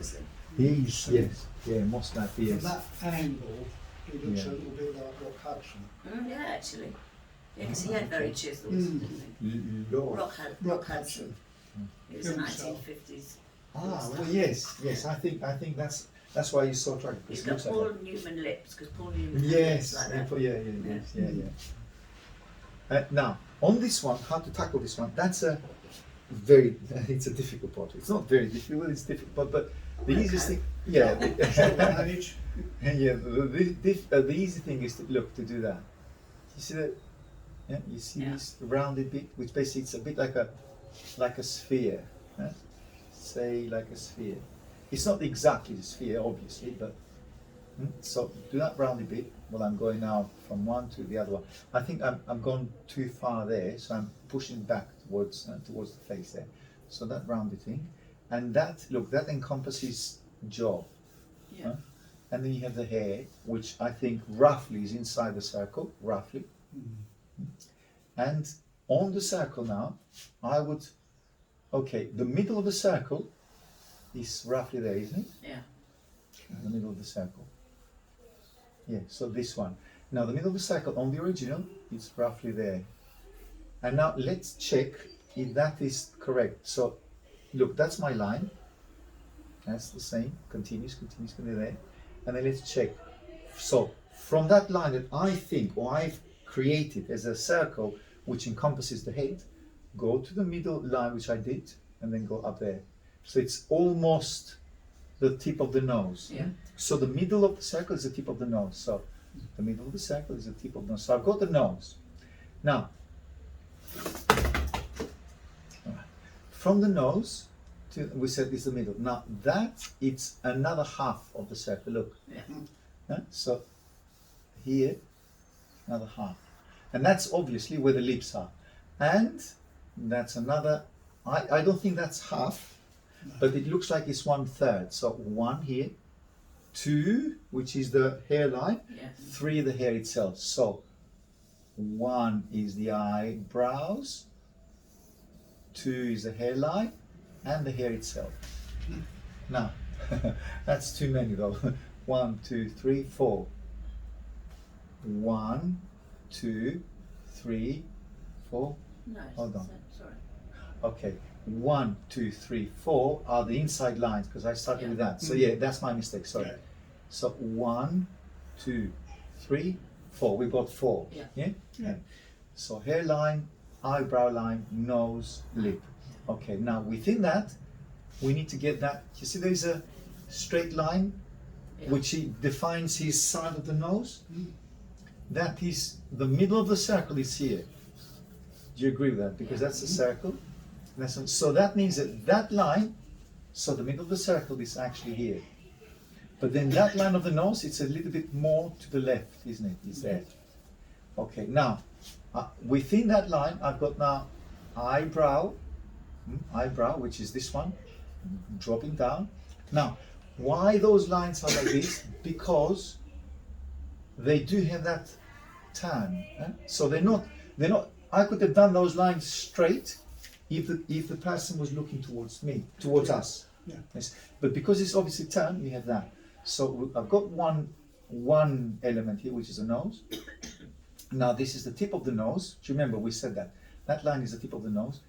obviously. He's, yes, yeah, most likely, From yes. that angle, it looks Yeah. a little bit like Rock Hudson. Yeah, actually. Yeah, because he had very chisels, didn't he? Lord. Rock Hudson. He was a Himself. 1950s. Ah, well, yes, I think that's why he's so attractive. He's because got he Paul looks like Newman lips, because Paul Newman that. had Yes, lips like that. yeah. Now, on this one, how to tackle this one, that's a very, it's a difficult portrait. It's not very difficult, it's difficult, but the easiest thing, yeah. Manage. Yeah, the easy thing is to look to do that. You see that? Yeah, you see Yeah. this rounded bit, which basically it's a bit like a sphere. Huh? Say like a sphere. It's not exactly a sphere, obviously, but so do that rounded bit. Well, I'm going now from one to the other one. I think I'm gone too far there, so I'm pushing back towards the face there. So that rounded thing, and that look that encompasses jaw. Yeah. Huh? And then you have the hair, which I think roughly is inside the circle, roughly. And on the circle now, I would, okay, the middle of the circle is roughly there, isn't it? Yeah. The middle of the circle. Yeah, so this one. Now the middle of the circle on the original is roughly there. And now let's check if that is correct. So look, that's my line. That's the same, continues there. And then let's check. So from that line that I think, or I've created as a circle which encompasses the head, go to the middle line which I did, and then go up there. So it's almost the tip of the nose. Yeah. So the middle of the circle is the tip of the nose. So the middle of the circle is the tip of the nose. So I've got the nose. Now, from the nose, we said is the middle. Now that it's another half of the circle. Look, Yeah. so here, another half, and that's obviously where the lips are, and that's another. I don't think that's half, but it looks like it's 1/3. So one here, two, which is the hairline, Yeah. three the hair itself. So one is the eyebrows, two is the hairline, and the hair itself. Now, that's too many though. 1, 2, 3, 4. 1, 2, 3, 4. No, Hold on. sorry. Okay, 1, 2, 3, 4 are the inside lines because I started with that. So yeah, that's my mistake. Sorry. Yeah. So 1, 2, 3, 4. We got 4. Yeah. Yeah. So hairline, eyebrow line, nose, lip. Okay, now within that, we need to get that. You see, there's a straight line Yeah. which he defines his side of the nose. That is the middle of the circle is here. Do you agree with that? Because that's a circle. So that means that that line, so the middle of the circle is actually here. But then that line of the nose, it's a little bit more to the left, isn't it? It's there. Okay, now within that line, I've got now eyebrow, which is this one, dropping down. Now, why those lines are like this? Because they do have that turn. So they're not. I could have done those lines straight if the person was looking towards me, towards us. Yeah. Yes. But because it's obviously turned, you have that. So I've got one element here, which is the nose. Now this is the tip of the nose. Do you remember we said that? That line is the tip of the nose.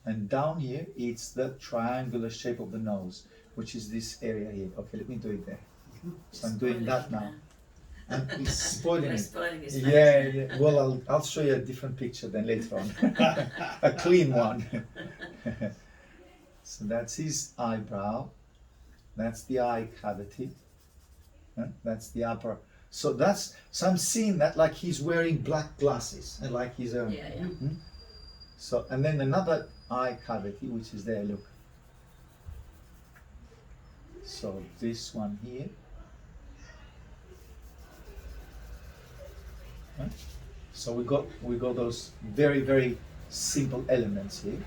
And down here, it's the triangular shape of the nose, which is this area here. Okay, let me do it there. So I'm doing that now. And it's spoiling You're it. spoiling his face. Yeah. Well, I'll show you a different picture then later on. A clean one. So that's his eyebrow. That's the eye cavity. That's the upper. So I'm seeing that like he's wearing black glasses and like he's a. Yeah. So and then another eye cavity which is there. Look. So this one here. So we got those very, very simple elements here.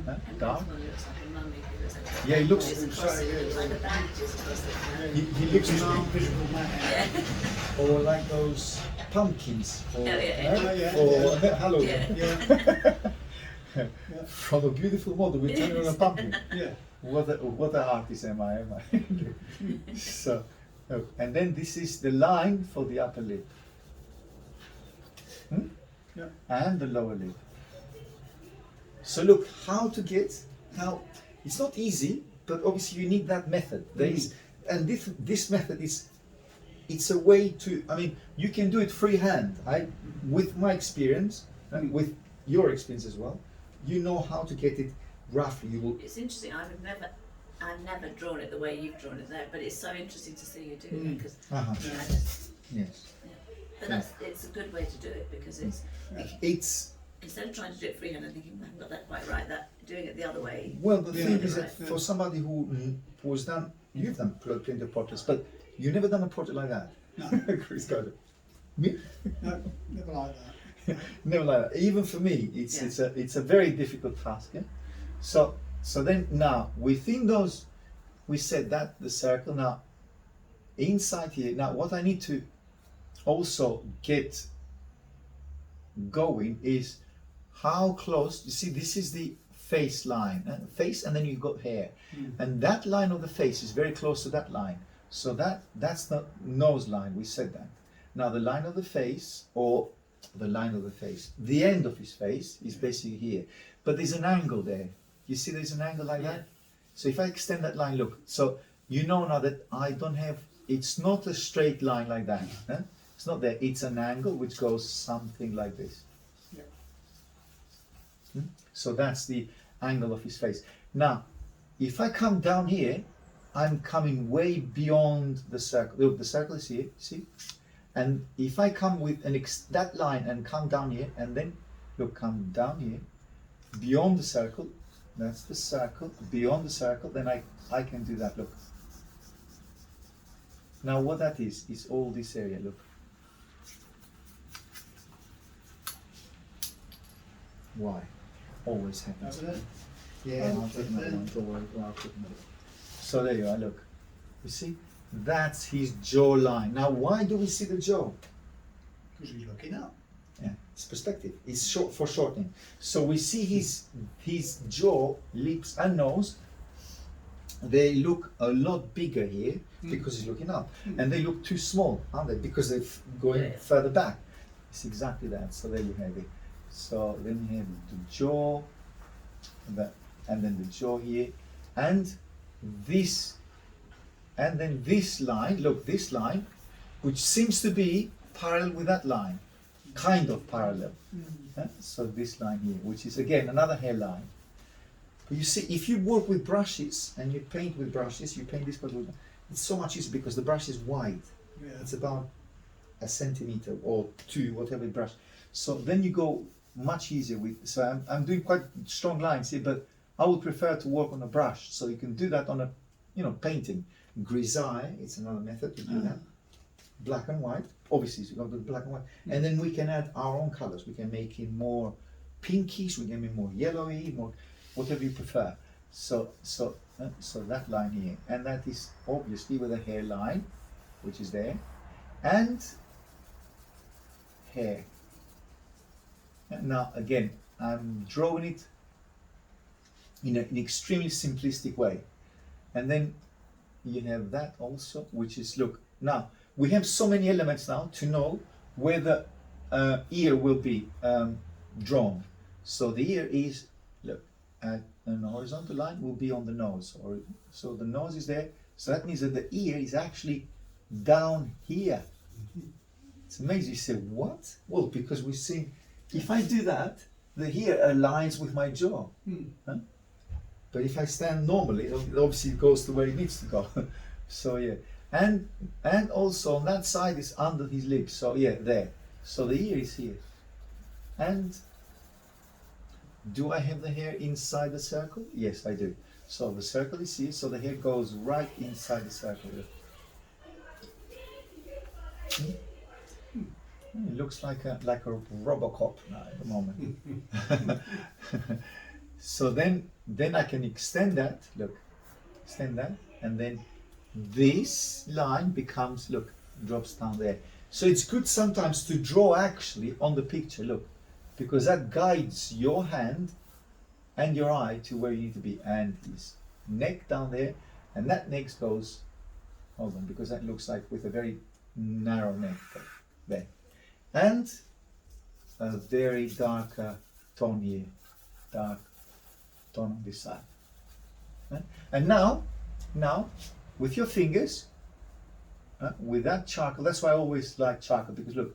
And Dark. this one looks like a mummy. He looks like Yeah, he looks. Just across it, it looks like a bandage across the He looks It's an now, invisible man. Yeah. or like those pumpkins, or, Yeah. or Halloween. Yeah. Yeah. From a beautiful model, we turn on a pumpkin. Yeah. what an artist am I? So, and then this is the line for the upper lip. Yeah. And the lower lip. So look, how to get, now, it's not easy, but obviously you need that method. There is, and this method is, it's a way to, I mean, you can do it freehand. With my experience, and with your experience as well, you know how to get it roughly. You will. It's interesting. I've never drawn it the way you've drawn it there, but it's so interesting to see you do it because Yes. but it's a good way to do it because it's instead of trying to do it freehand and thinking I haven't got that quite right, that doing it the other way. Well, the thing is right. that for somebody who was done, you've done plenty of portraits, but you've never done a portrait like that. No. Chris got it. Me? No, never like that. Never like that. Even for me, it's a very difficult task. Yeah? So then now within those, we said that the circle. Now inside here, now what I need to also get going is how close. You see, this is the face line, face, and then you got hair, and that line of the face is very close to that line. So that's the nose line. We said that. Now the line of the face, or the line of the face, the end of his face is basically here, but there's an angle there. You see, there's an angle like that. So if I extend that line, look. So you know now that I don't have. It's not a straight line like that. It's not there. It's an angle which goes something like this. Yeah. So that's the angle of his face. Now, if I come down here, I'm coming way beyond the circle. Look, the circle is here, see? And if I come with that line and come down here, and then, look, come down here, beyond the circle, that's the circle, beyond the circle, then I can do that, look. Now what that is all this area, look. Why? Always happens. That's it. Yeah, I'll take another one, don't worry, I'll put another. So there you are, look. You see? That's his jawline. Now why do we see the jaw? Because he's looking up. Yeah, it's perspective. It's short for shortening. So we see his jaw, lips and nose, they look a lot bigger here because he's looking up. And they look too small, aren't they? Because they're going further back. It's exactly that. So there you have it. So then you have the jaw, and then the jaw here, and this, and then this line, look, this line, which seems to be parallel with that line, kind of parallel. So this line here, which is again another hairline. But you see, if you work with brushes and you paint with brushes, you paint this part with, it's so much easier because the brush is wide. Yeah. It's about a centimeter or two, whatever brush. So then you go much easier with. So I'm doing quite strong lines here, but I would prefer to work on a brush. So you can do that on a, painting. Grisaille, it's another method to do that. Black and white, obviously, so you got to do black and white. And then we can add our own colors. We can make it more pinkish, we can make it more yellowy, more whatever you prefer. So that line here, and that is obviously with a hairline, which is there, and hair. And now again, I'm drawing it in an extremely simplistic way, and then you have that also, which is, look, now we have so many elements now to know where the ear will be drawn. So the ear is, look, at an horizontal line will be on the nose, or so the nose is there. So that means that the ear is actually down here. It's amazing. You say, what? Well, because we see, if I do that, the ear aligns with my jaw. Huh? But if I stand normally, it obviously goes to where it needs to go. So yeah, and also on that side is under his lips. So yeah, there. So the ear is here. And do I have the hair inside the circle? Yes, I do. So the circle is here. So the hair goes right inside the circle. It looks like a Robocop now at the moment. So then I can extend that, look, extend that, and then this line becomes, look, drops down there. So it's good sometimes to draw actually on the picture, look, because that guides your hand and your eye to where you need to be, and neck down there, and that neck goes, hold on, because that looks like with a very narrow neck there. And a very dark tone here, dark tone on this side. Right? And now, with your fingers, with that charcoal, that's why I always like charcoal, because look,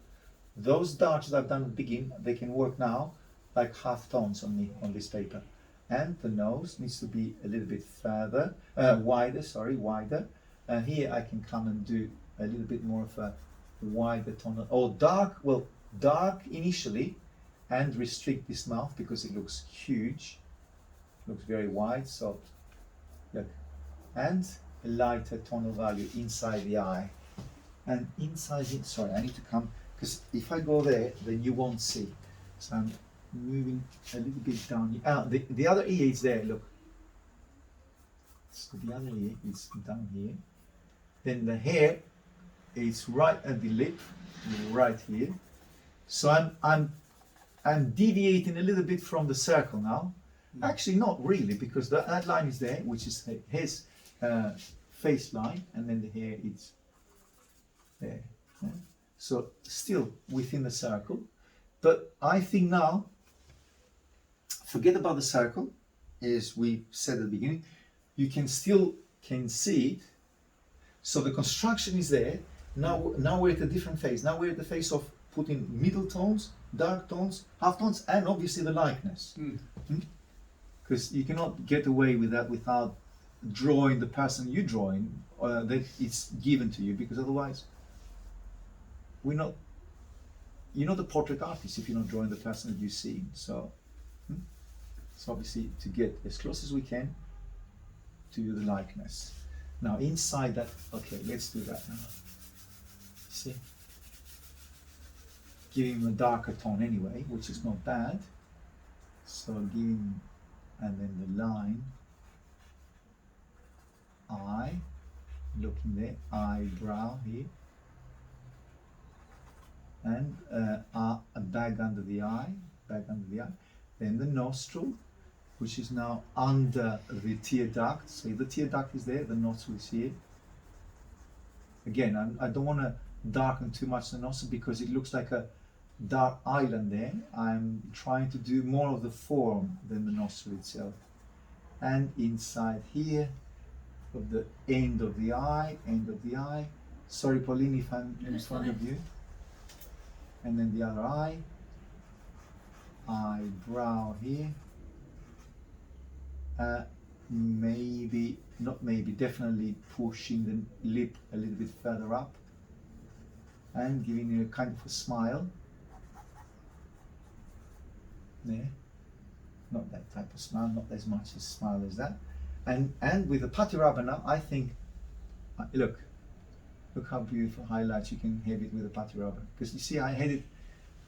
those darks that I've done at the beginning, they can work now like half tones on this paper. And the nose needs to be a little bit further, wider. And here I can come and do a little bit more of a wider tone, or dark initially, and restrict this mouth because it looks huge, looks very wide. So look, and a lighter tonal value inside the eye, and inside it. Sorry, I need to come, because if I go there, then you won't see. So I'm moving a little bit down. The other ear is there. Look. So the other ear is down here. Then the hair is right at the lip, right here. So I'm deviating a little bit from the circle now. Actually, not really, because that line is there, which is his face line, and then the hair is there. Yeah? So still within the circle, but I think now, forget about the circle, as we said at the beginning. You can still see it. So the construction is there. Now we're at a different phase. Now we're at the phase of putting middle tones, dark tones, half tones, and obviously the likeness. Because you cannot get away with that without drawing the person you're drawing, that it's given to you, because otherwise you're not a portrait artist if you're not drawing the person that you see. So obviously to get as close as we can to the likeness. Now inside that, okay, let's do that now. See, give him a darker tone anyway, which is not bad. So give him, and then the line, eye, looking there, eyebrow here, and a bag under the eye, then the nostril, which is now under the tear duct. So the tear duct is there, the nostril is here. Again, I don't want to darken too much the nostril because it looks like a dark island there. I'm trying to do more of the form than the nostril itself. And inside here, of the end of the eye. Sorry, Pauline, if I'm in front of you. And then the other eye, eyebrow here. Definitely pushing the lip a little bit further up and giving you a kind of a smile. There, not that type of smile, not as much a smile as that. And with the putty rubber now, I think, look how beautiful highlights you can have it with the putty rubber. Because you see, I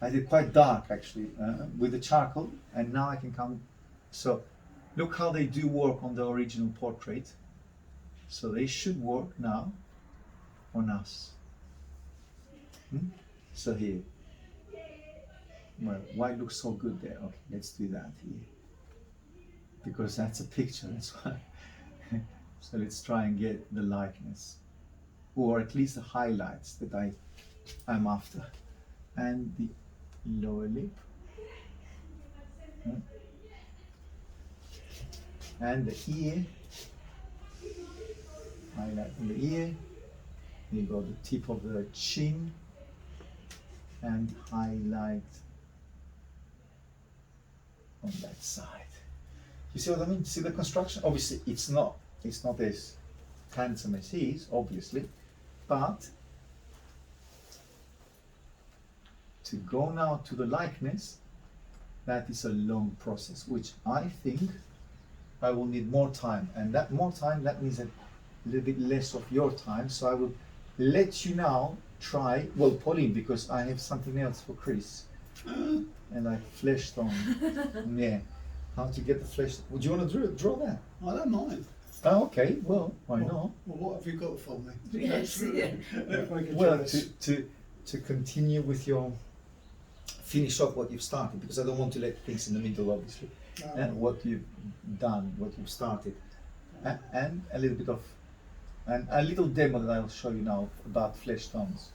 did quite dark actually with the charcoal, and now I can come. So look how they do work on the original portrait. So they should work now on us. So here, well, why it looks so good there? Okay, let's do that here, because that's a picture, that's why. So let's try and get the likeness, or at least the highlights that I'm after. And the lower lip, and the ear, highlight on the ear. You got the tip of the chin, and highlight on that side. You see what I mean? See the construction? Obviously it's not as handsome as he is, obviously, but to go now to the likeness, that is a long process, which I think I will need more time, and that more time, that means a little bit less of your time. So I will let you now try, well, Pauline, because I have something else for Chris, and I fleshed on, yeah, how to get the flesh. Would you want to draw that? I don't mind. Oh, okay, well, why not? Well, what have you got for me? Yes, yeah. Well, to continue with your, finish off what you've started, because I don't want to let things in the middle, obviously. What you've done, what you've started. and a little bit of, and a little demo that I'll show you now about flesh tones,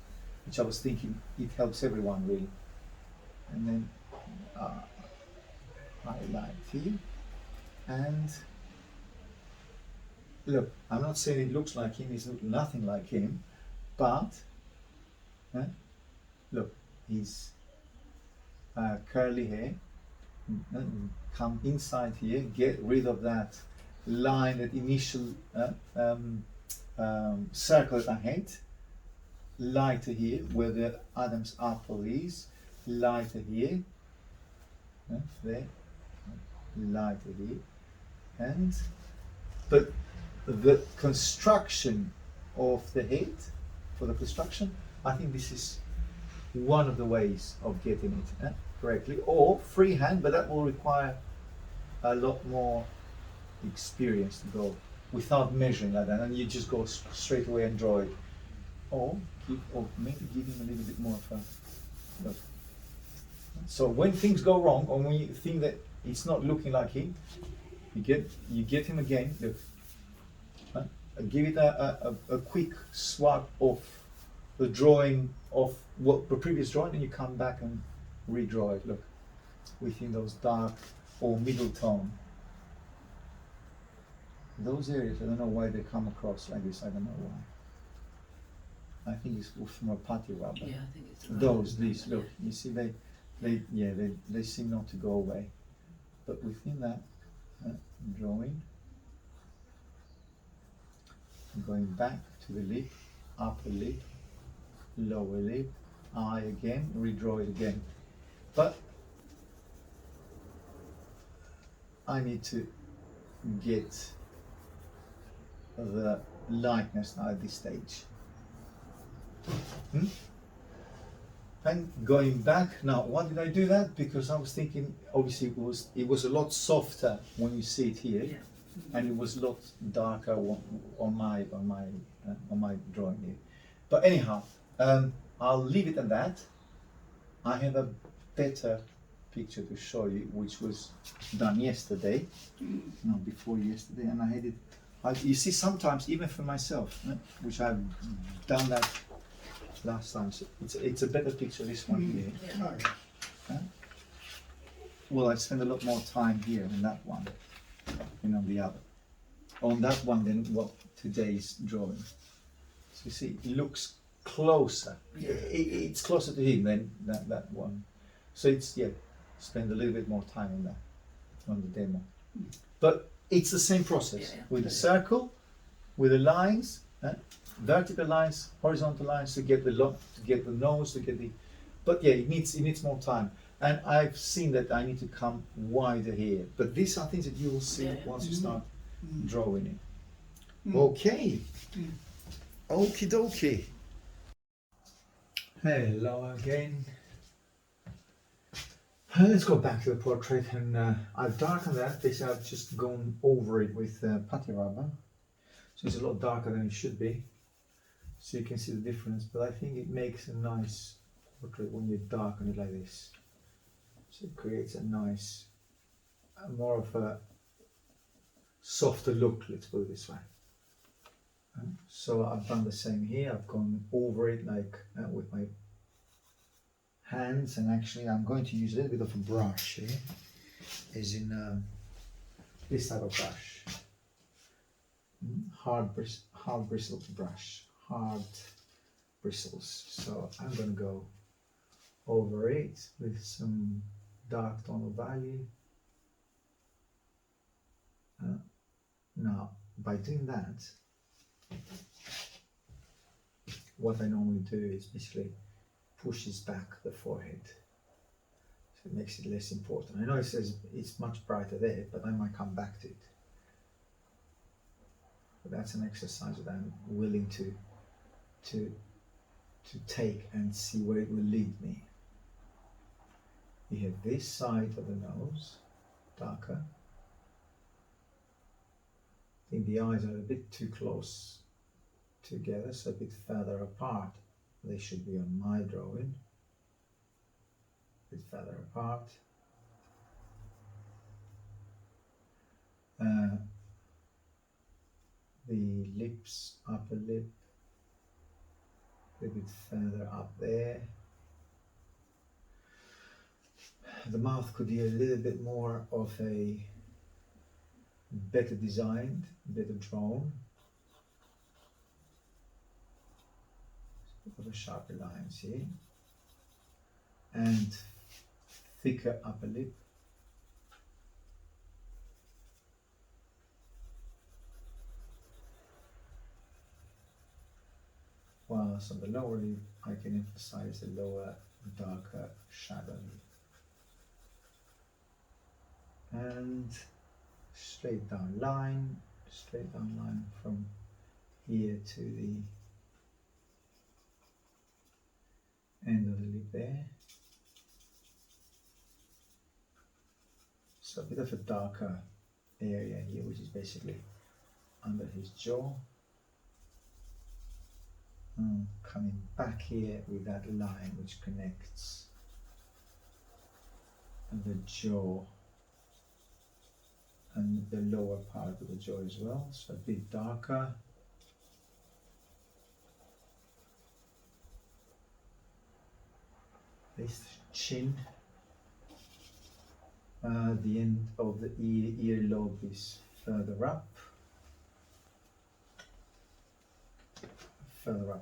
which I was thinking it helps everyone really. And then highlight here, and look, I'm not saying it looks like him, it's nothing like him, but look, he's curly hair, come inside here, get rid of that line, that initial circle that I hate, lighter here where the Adam's apple is, lighter here, there, lighter here, and but the construction of the head, for the construction, I think this is one of the ways of getting it correctly, or freehand, but that will require a lot more experience to go without measuring like that, and you just go straight away and draw it, or maybe give him a little bit more of a look. So when things go wrong, or when you think that it's not looking like him, you get him again, look, give it a quick swap of the drawing of what the previous drawing, and you come back and redraw it, look, within those dark or middle tone. Those areas, I don't know why they come across like this, I don't know why. I think it's from a putty rubber. Yeah, I think it's These, look, you see they seem not to go away. But within that drawing, going back to the lip, upper lip, lower lip, eye again, redraw it again. But I need to get the lightness now at this stage. And going back now, why did I do that? Because I was thinking, obviously it was a lot softer when you see it here, yeah. and it was a lot darker on my drawing here. But anyhow, I'll leave it at that. I have a better picture to show you, which was done yesterday, no, before yesterday, and I had it. You see, sometimes even for myself, which I've done that last time, so it's a better picture, this one here. Yeah. Well, I spend a lot more time here than that one, and on the other. On that one than what today's drawing. So you see, it looks closer. Yeah. It's closer to him than that one. So it's, spend a little bit more time on that, on the demo. But it's the same process, with the circle, with the lines, vertical lines, horizontal lines to get the nose, to get the. But yeah, it needs more time, and I've seen that I need to come wider here. But these are things that you will see once you start drawing it. Okay, okie dokie. Hello again. Let's go back to the portrait, and I've darkened that. Basically, I've just gone over it with putty rubber, so it's a lot darker than it should be. So you can see the difference, but I think it makes a nice portrait when you darken it like this. So it creates a nice, more of a softer look, let's put it this way. So I've done the same here. I've gone over it like with my hands, and actually I'm going to use a little bit of a brush here, as in this type of brush, hard bristled brush, hard bristles. So I'm going to go over it with some dark tonal value. Now, by doing that, what I normally do is basically pushes back the forehead, so it makes it less important. I know it says it's much brighter there, but I might come back to it. But that's an exercise that I'm willing to take and see where it will lead me. You have this side of the nose, darker. I think the eyes are a bit too close together, so a bit further apart. They should be on my drawing. A bit further apart. the lips, upper lip, a little bit further up there. The mouth could be a little bit more of a better designed, better drawn. Of a sharper lines here. And thicker upper lip. Whilst on the lower lip, I can emphasize the lower, darker shadow. And straight down line from here to the end of the lip there. So a bit of a darker area here, which is basically under his jaw. And coming back here with that line which connects the jaw and the lower part of the jaw as well, so a bit darker. This chin, the end of the earlobe is further up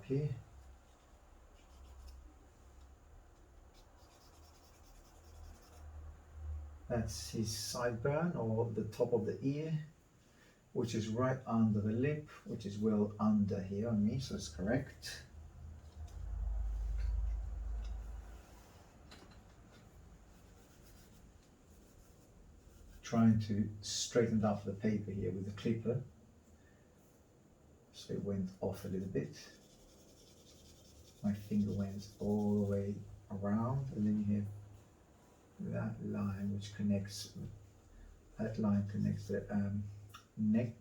here. That's his sideburn, or the top of the ear, which is right under the lip, which is well under here on me, so it's correct. Trying to straighten up the paper here with the clipper, so it went off a little bit. My finger went all the way around, and then you have that line which connects, that line connects the neck.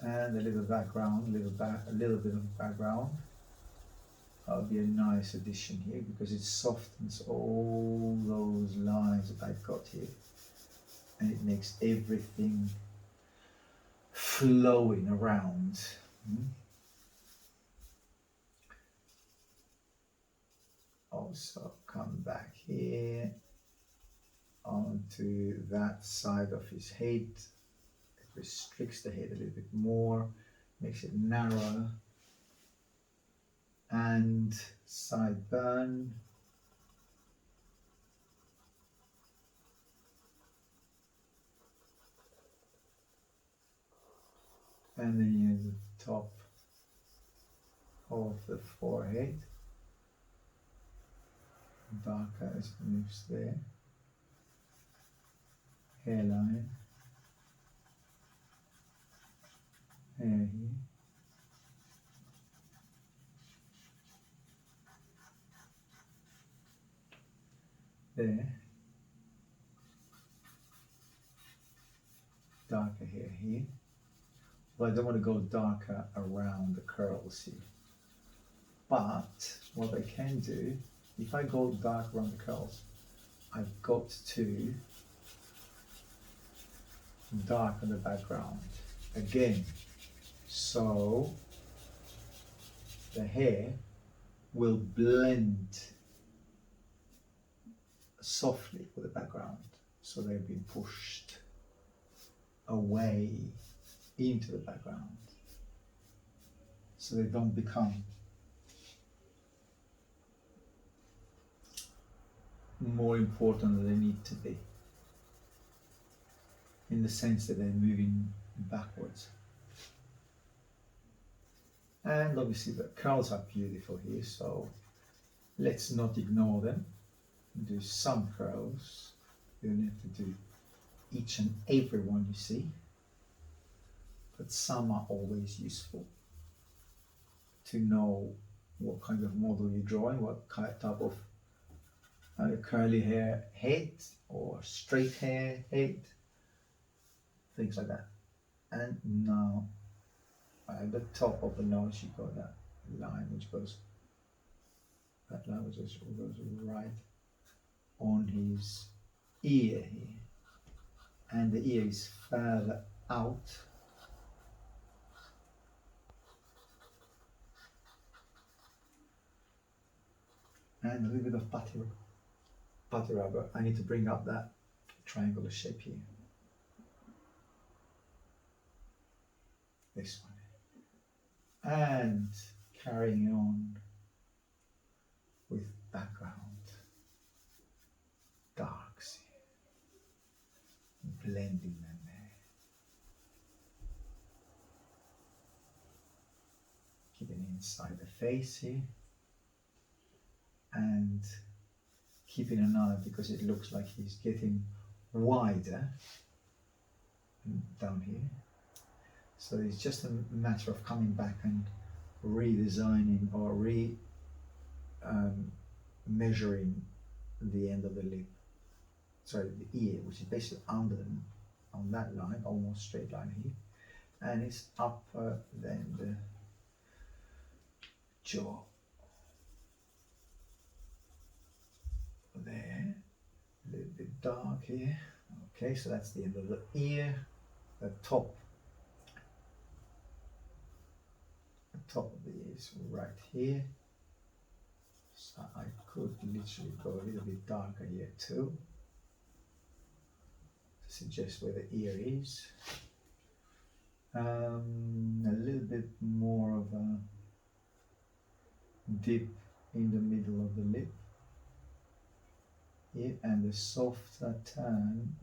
And a little background, a little bit of background. That would be a nice addition here because it softens all those lines that I've got here, and it makes everything flowing around. Also come back here onto that side of his head. It restricts the head a little bit more, makes it narrower. And sideburn. And then you have the top of the forehead. Darker as moves there. Hairline. Hair here. There. Darker hair here. But I don't want to go darker around the curls here. But what I can do, if I go dark around the curls, I've got to darken the background again. So the hair will blend softly with the background. So they've been pushed away into the background. So they don't become more important than they need to be, in the sense that they're moving backwards. And obviously the curls are beautiful here, so let's not ignore them. Do some curls. You don't have to do each and every one you see, but some are always useful to know what kind of model you're drawing, what type of curly hair head or straight hair head, things like that. And now at the top of the nose you got that line which goes, that line which goes right on his ear here, and the ear is further out. And a little bit of putty rubber. I need to bring up that triangular shape here. This one. And carrying on with background darks here. Blending them there. Keeping inside the face here. And keeping an eye because it looks like he's getting wider down here. So it's just a matter of coming back and redesigning or measuring the end of the lip. Sorry, the ear, which is basically under them on that line, almost straight line here, and it's upper than the jaw. There, a little bit dark here. Okay, so that's the end of the ear. The top of the ear is right here. So I could literally go a little bit darker here too, to suggest where the ear is. A little bit more of a dip in the middle of the lip. Here, and the softer turn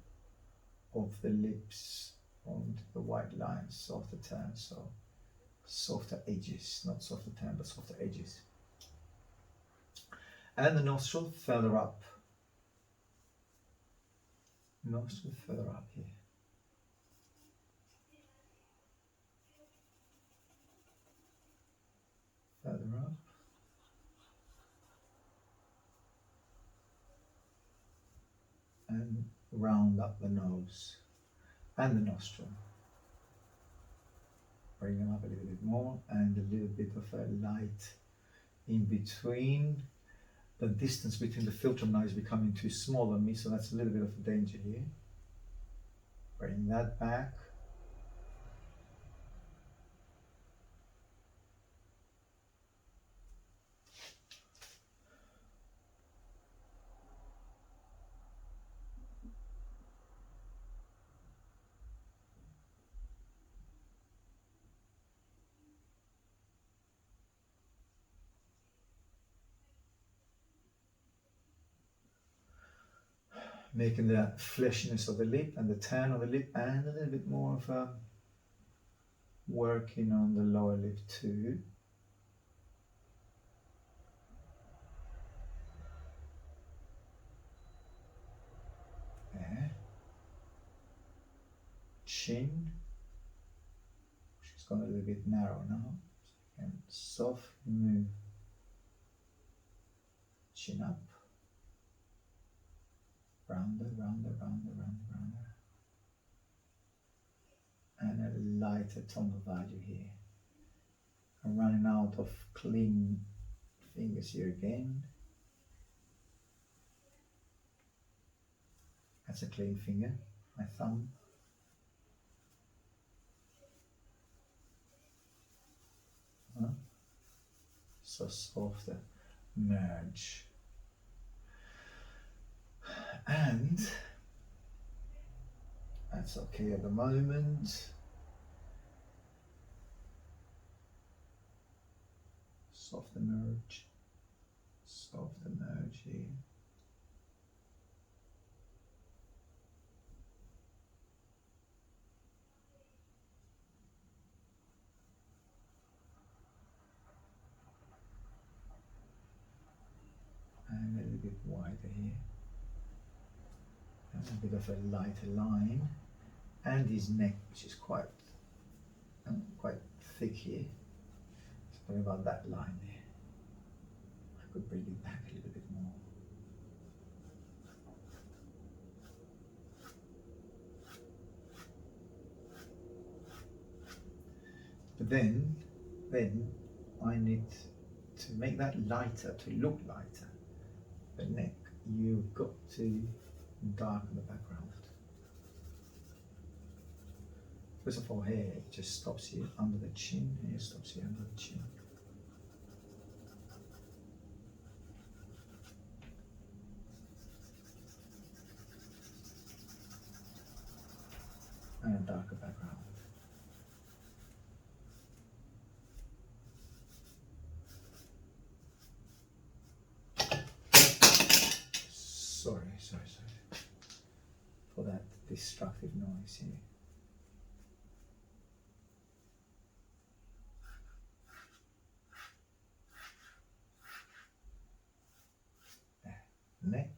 of the lips onto the white lines, softer turn, so softer edges, not softer turn, but softer edges. And the nostril further up. Nostril further up here. Further up. And round up the nose and the nostril. Bring them up a little bit more and a little bit of a light in between. The distance between the filter now is becoming too small on me, so that's a little bit of a danger here. Bring that back. Making the fleshiness of the lip and the turn of the lip, and a little bit more of working on the lower lip too. There. Chin, she's gone a little bit narrow now, and soft move. Chin up. Rounder, rounder, rounder, rounder, rounder. And a lighter tone of value here. I'm running out of clean fingers here again. That's a clean finger, my thumb. So softer merge. And that's okay at the moment. Softer merge here. And a little bit wider here. And a bit of a lighter line. And his neck, which is quite thick here. Sorry about that line there. I could bring it back a little bit more. But then I need to make that lighter, to look lighter. The neck, you've got to darken the background. First of all, here it just stops here under the chin. Here stops here under the chin. And a darker background. Sorry for that destructive noise here. Neck,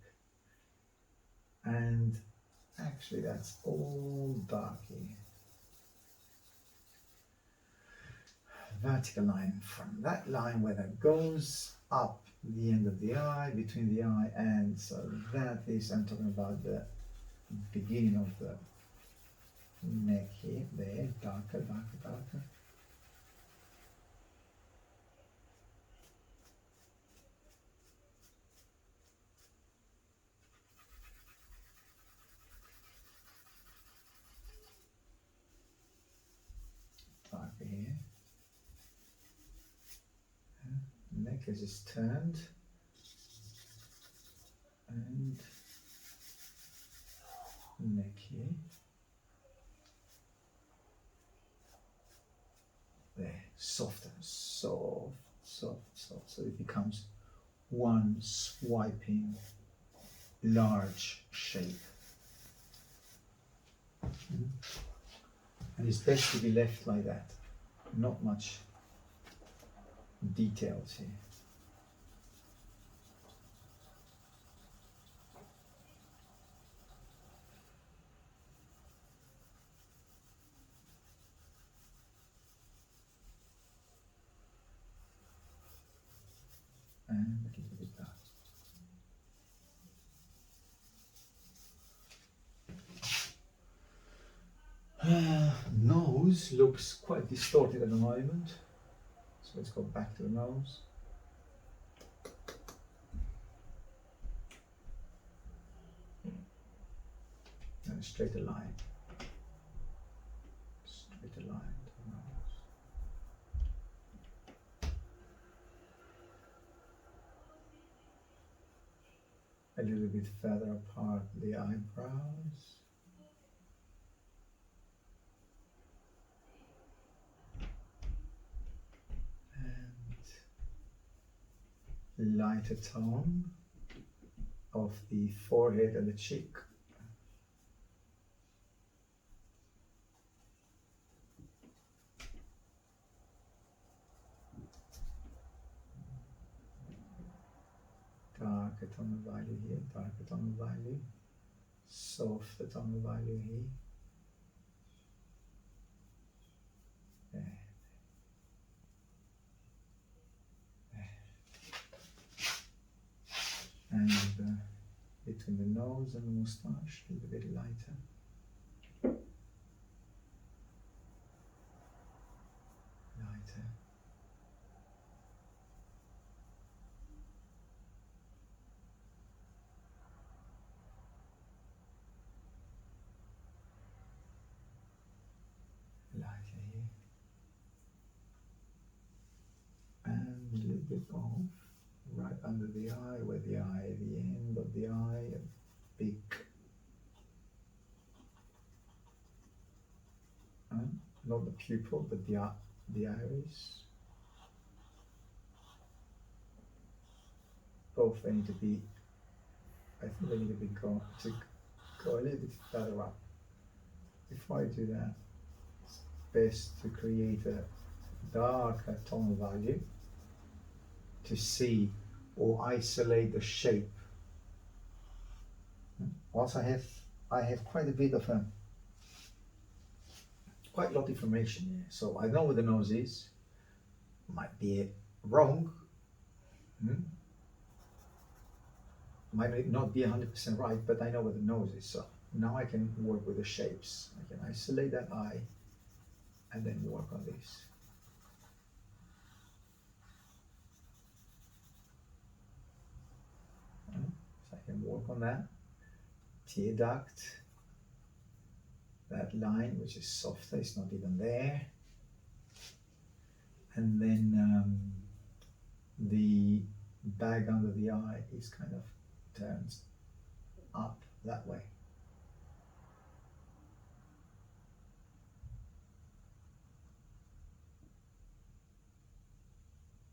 and actually that's all dark here. Vertical line from that line where that goes up the end of the eye, between the eye, and so that is, I'm talking about the beginning of the neck here, there, darker, darker, darker. Darker here. Neck as it's turned, and neck here. There, softer, soft, soft, soft. So it becomes one swiping large shape. And it's best to be left like that. Not much details here. And a little bit dark. Nose looks quite distorted at the moment, so let's go back to the nose. And a straighter line. Straighter line to the nose. A little bit further apart the eyebrows. Lighter tone of the forehead and the cheek. Darker tone of value here, darker tone of value, softer tone of value here. There. And between the nose and the moustache, a little bit lighter. Lighter. Lighter here. And a little bit off. Right under the eye, where the eye, the end of the eye, a big, not the pupil, but the iris. Both they need to be, I think they need to be go a little bit further up. Before I do that, it's best to create a darker tone value to see or isolate the shape. Also I have quite a bit of quite a lot of information here. So I know where the nose is. Might be wrong. Might not be 100% right, but I know where the nose is. So now I can work with the shapes. I can isolate that eye and then work on this. So I can work on that tear duct, that line which is softer, it's not even there, and then the bag under the eye is kind of turns up that way.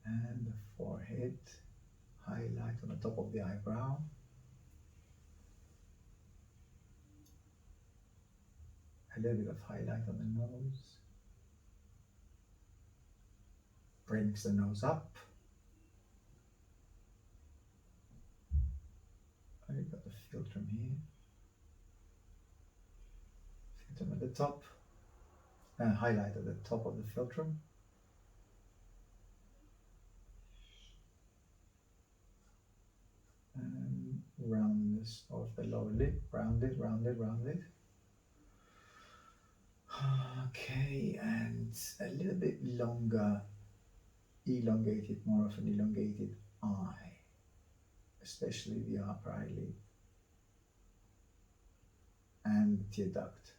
And the forehead, highlight on the top of the eyebrow. A little bit of highlight on the nose. Brings the nose up. I've got the filtrum here. Filtrum at the top. Highlight at the top of the filtrum. And roundness of the lower lip. Rounded, rounded, rounded. Okay, and a little bit longer, elongated, more of an elongated eye, especially the upper eyelid and the tear duct.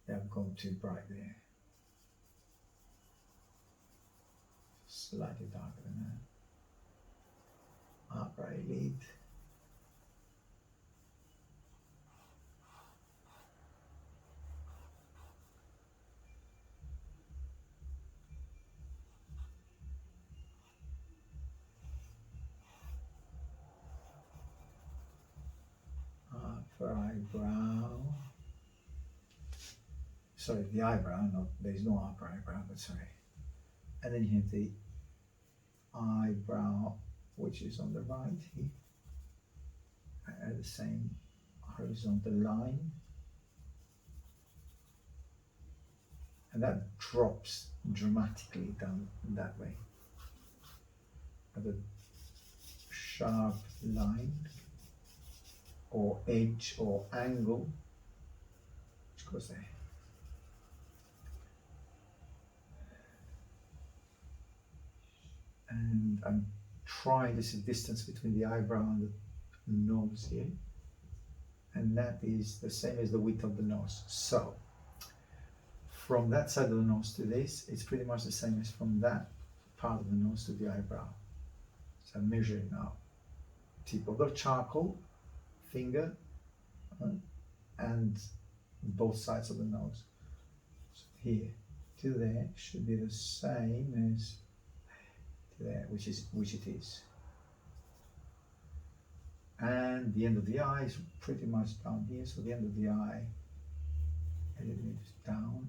Yeah, I've gone too bright there. Slightly darker than that. Upper eyelid. Upper eyebrow. Sorry, the eyebrow, not, there's no upper eyebrow, but sorry. And then you have the eyebrow, which is on the right here, at the same horizontal line. And that drops dramatically down that way. At a sharp line, or edge, or angle, which goes there. And I'm trying, this is distance between the eyebrow and the nose here, and that is the same as the width of the nose. So from that side of the nose to this, it's pretty much the same as from that part of the nose to the eyebrow. So I'm measuring now tip of the charcoal finger and both sides of the nose. So here to there should be the same as there, which it is. And the end of the eye is pretty much down here, so the end of the eye a little bit down.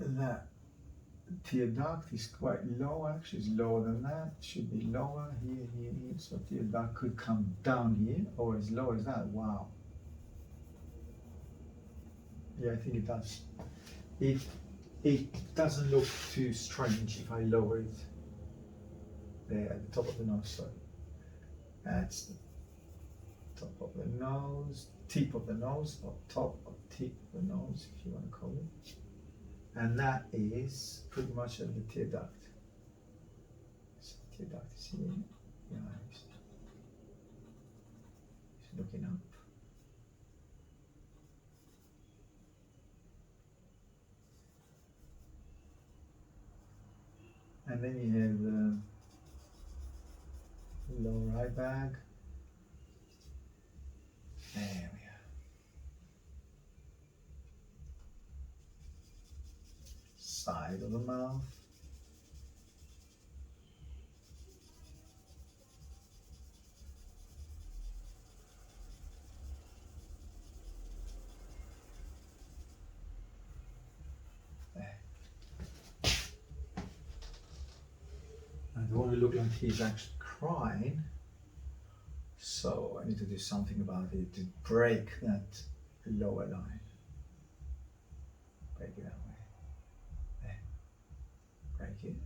And that tear duct is quite low, actually it's lower than that, it should be lower here, here, here, so tear duct could come down here, or as low as that. Wow. Yeah, I think it does. It doesn't look too strange if I lower it there at the top of the nose, sorry. That's the top of the nose, tip of the nose, or top or tip of the nose, if you want to call it. And that is pretty much at the tear duct. So the tear duct is here. Yeah, it's looking up. And then you have the lower eye bag. There we are. Side of the mouth. There. I don't want to look like he's actually crying, so I need to do something about it to break that lower line. Break it that way. Break it.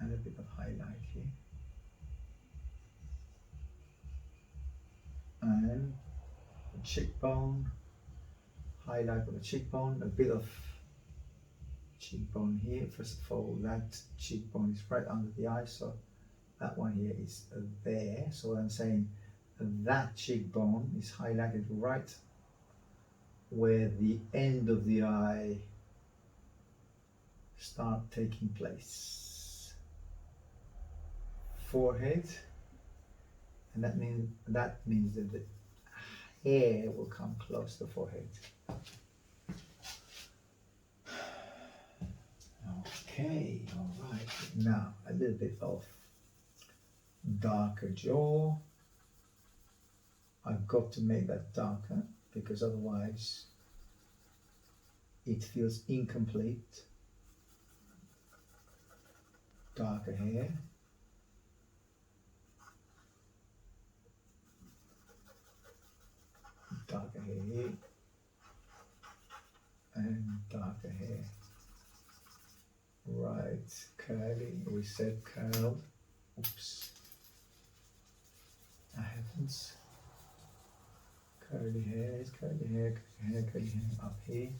And a bit of highlight here. cheekbone, highlight of the cheekbone, a bit of cheekbone here. First of all, that cheekbone is right under the eye, so that one here is there. So I'm saying that cheekbone is highlighted right where the end of the eye start taking place. Forehead, and that means that the hair will come close to the forehead. Okay, all right. Now a little bit of darker jaw. I've got to make that darker because otherwise it feels incomplete. Darker hair. Darker hair here. And darker hair. Right, curly, we said curled. Oops. I haven't. Curly hair, curly hair up here.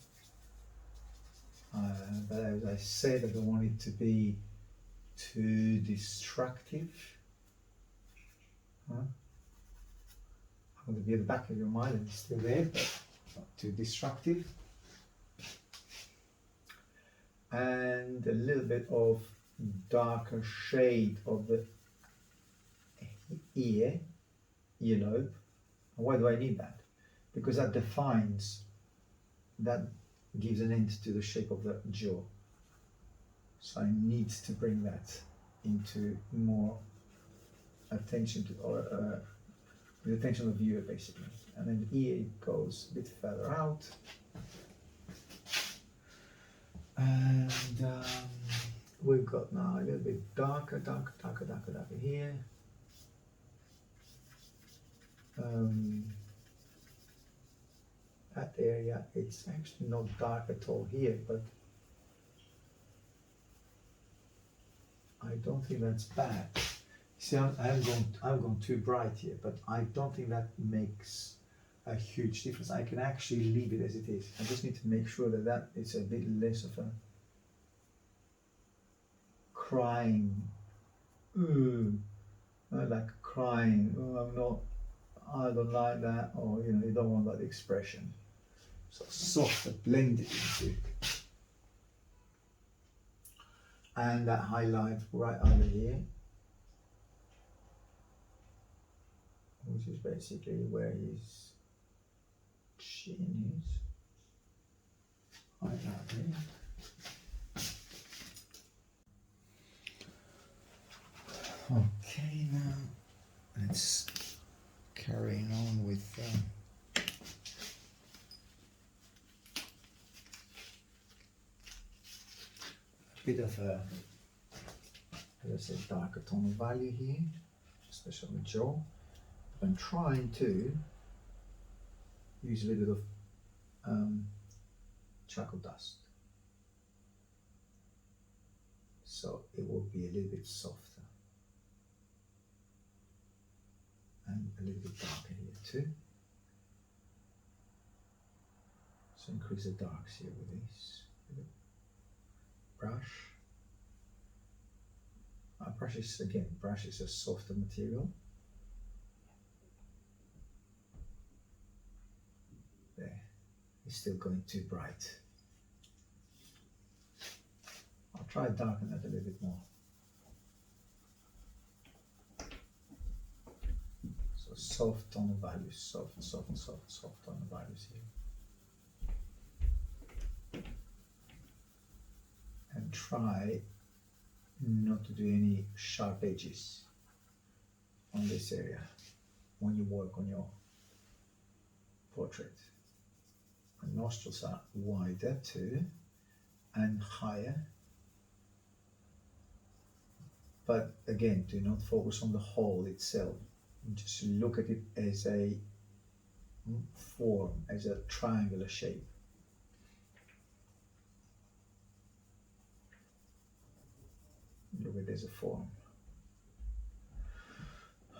But as I said, I don't want it to be too destructive. I want to be at the back of your mind and it's still there, but not too destructive. And a little bit of darker shade of the earlobe. Why do I need that? Because that defines, that gives an end to the shape of the jaw. So I need to bring that into more attention to, or the attention of the viewer basically. And then the ear, it goes a bit further out. And we've got now a little bit darker here. That area, it's actually not dark at all here, but I don't think that's bad. See, I'm going too bright here, but I don't think that makes a huge difference. I can actually leave it as it is. I just need to make sure that it's a bit less of a crying, like crying, I don't like that, or you don't want that expression. So softer, blended into it. And that highlight right under here, which is basically where his chin is. Highlight there. Okay, now let's carry on with a bit of a, as I said, darker tone of value here, especially on the jaw. I'm trying to use a little bit of charcoal dust, so it will be a little bit softer and a little bit darker here too. So increase the darks here with this brush. Brush is a softer material. There, it's still going too bright. I'll try to darken that a little bit more. So soft on the values, soft on the values here. And try not to do any sharp edges on this area when you work on your portrait. The nostrils are wider too and higher, but again, do not focus on the hole itself. Just look at it as a form, as a triangular shape. Look at it as a form.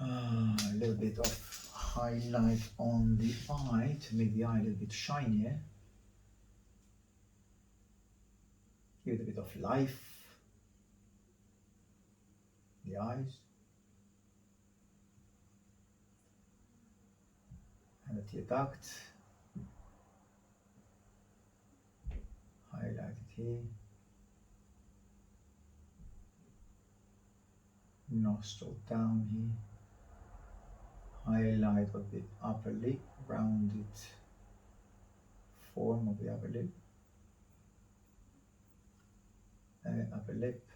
A little bit of highlight on the eye to make the eye a little bit shinier. Give it a bit of life. The eyes. And the tear duct. Highlight it here. Nostril down here. Highlight of the upper lip, rounded form of the upper lip. Upper lip.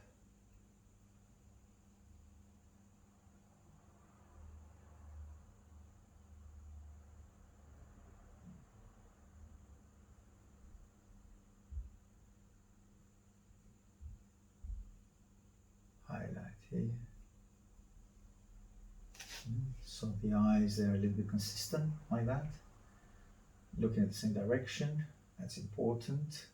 Highlight here. So the eyes are a little bit consistent like that. Looking at the same direction, that's important.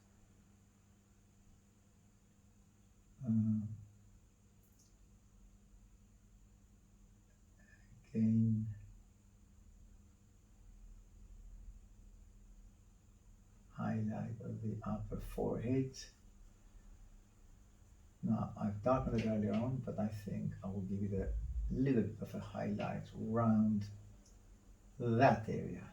Again, highlight of the upper forehead. Now, I've darkened it earlier on, but I think I will give it a little bit of a highlight around that area.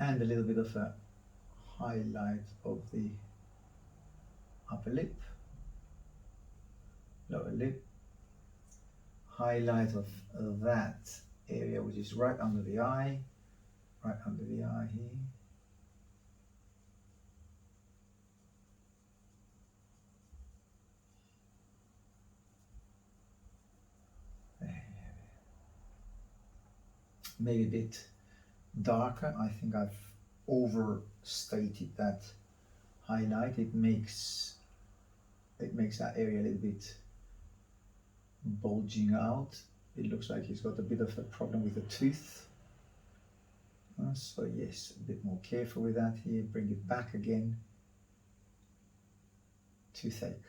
And a little bit of a highlight of the upper lip, lower lip, highlight of that area which is right under the eye here. Maybe a bit darker. I think I've overstated that highlight. It makes that area a little bit bulging out. It looks like he's got a bit of a problem with the tooth. So yes, a bit more careful with that here. Bring it back again. Toothache.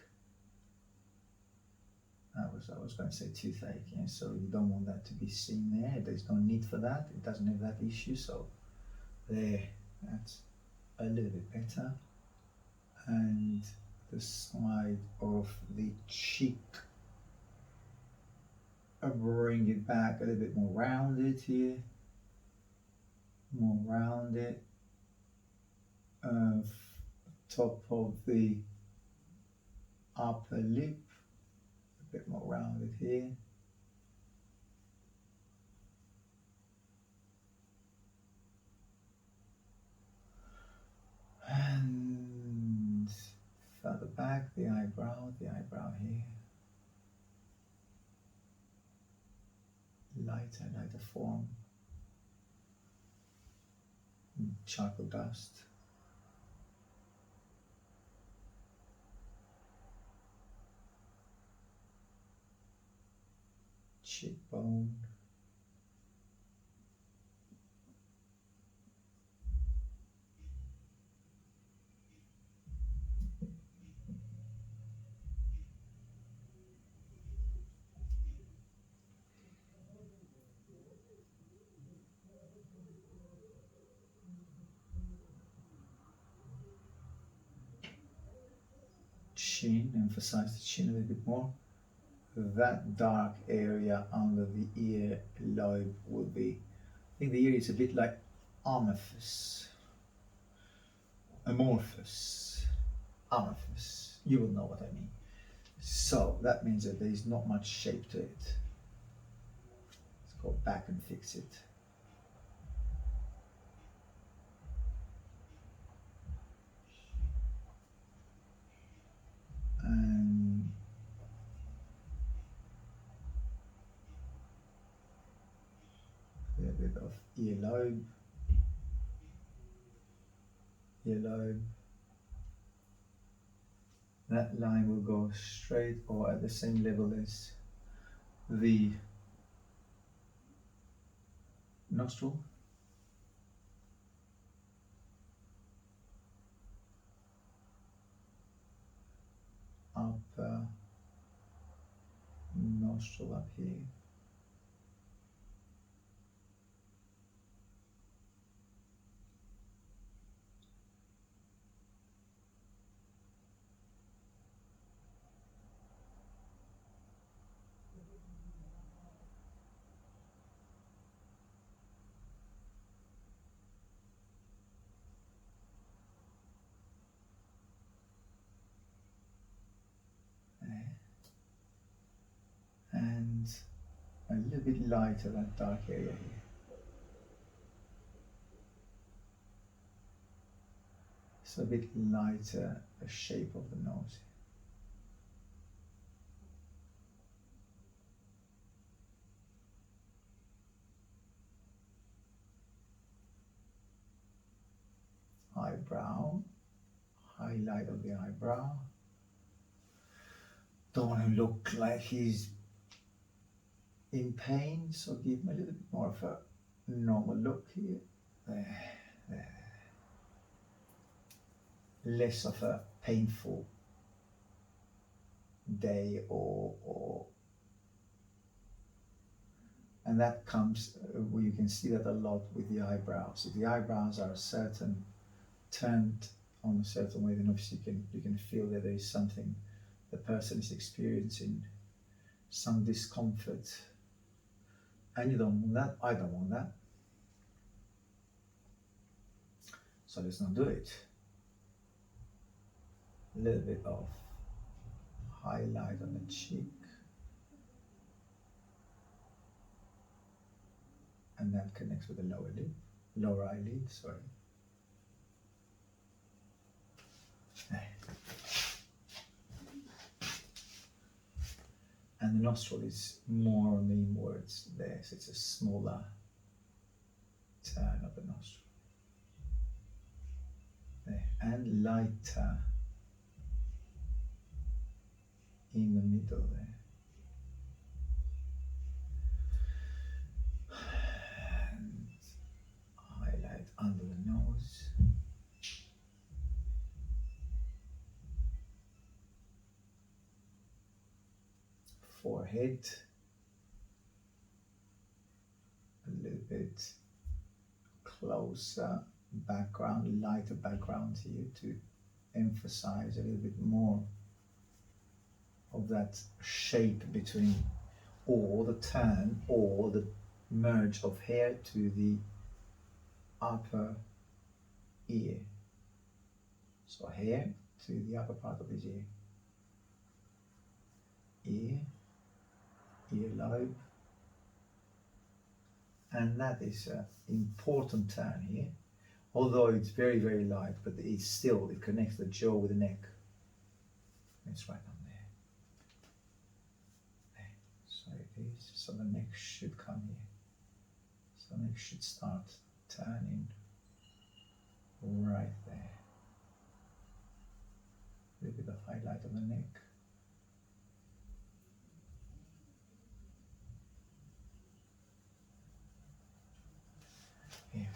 I was going to say toothache, yeah? So you don't want that to be seen there. There's no need for that. It doesn't have that issue. So there, that's a little bit better. And the side of the cheek, I bring it back a little bit more rounded here. More rounded. Top of the upper lip. Bit more rounded here. And further back, the eyebrow here. Lighter form. Charcoal dust. Cheekbone, chin, emphasize the chin a little bit more. That dark area under the ear lobe will be, I think the ear is a bit like amorphous, you will know what I mean. So that means that there is not much shape to it. Let's go back and fix it. And a little bit of earlobe. That line will go straight or at the same level as the nostril. Upper nostril up here. And a little bit lighter, that dark area here. So a bit lighter, the shape of the nose. Eyebrow, highlight of the eyebrow. Don't want to look like he's in pain, so give him a little bit more of a normal look here. There. Less of a painful day and that comes where you can see that a lot with the eyebrows. If the eyebrows are turned on a certain way, then obviously you can feel that there is something the person is experiencing, some discomfort, and you don't want that. I don't want that, so let's not do it. A little bit of highlight on the cheek, and that connects with the lower eyelid, sorry. And the nostril is more on the inwards there, so it's a smaller turn of the nostril. There. And lighter in the middle there. And highlight under the nose. Forehead. A little bit closer background, lighter background here to emphasize a little bit more of that shape between, or the turn, or the merge of hair to the upper ear. So hair to the upper part of his ear. Earlobe. And that is an important turn here. Although it's very, very light, but it connects the jaw with the neck. It's right on there. So it is. So the neck should come here. So the neck should start turning right there. A little bit of highlight on the neck. Here.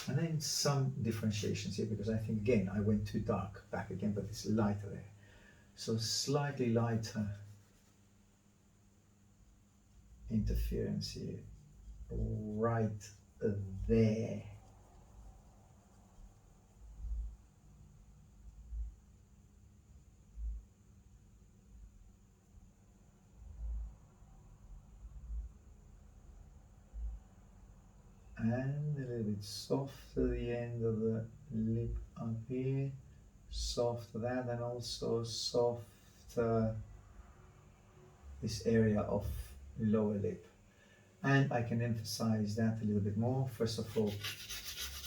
And then some differentiations here, because I think again I went too dark back again, but it's lighter there. So slightly lighter interference here, right there. And a little bit softer the end of the lip up here, softer that, and also softer this area of lower lip. And I can emphasize that a little bit more. First of all,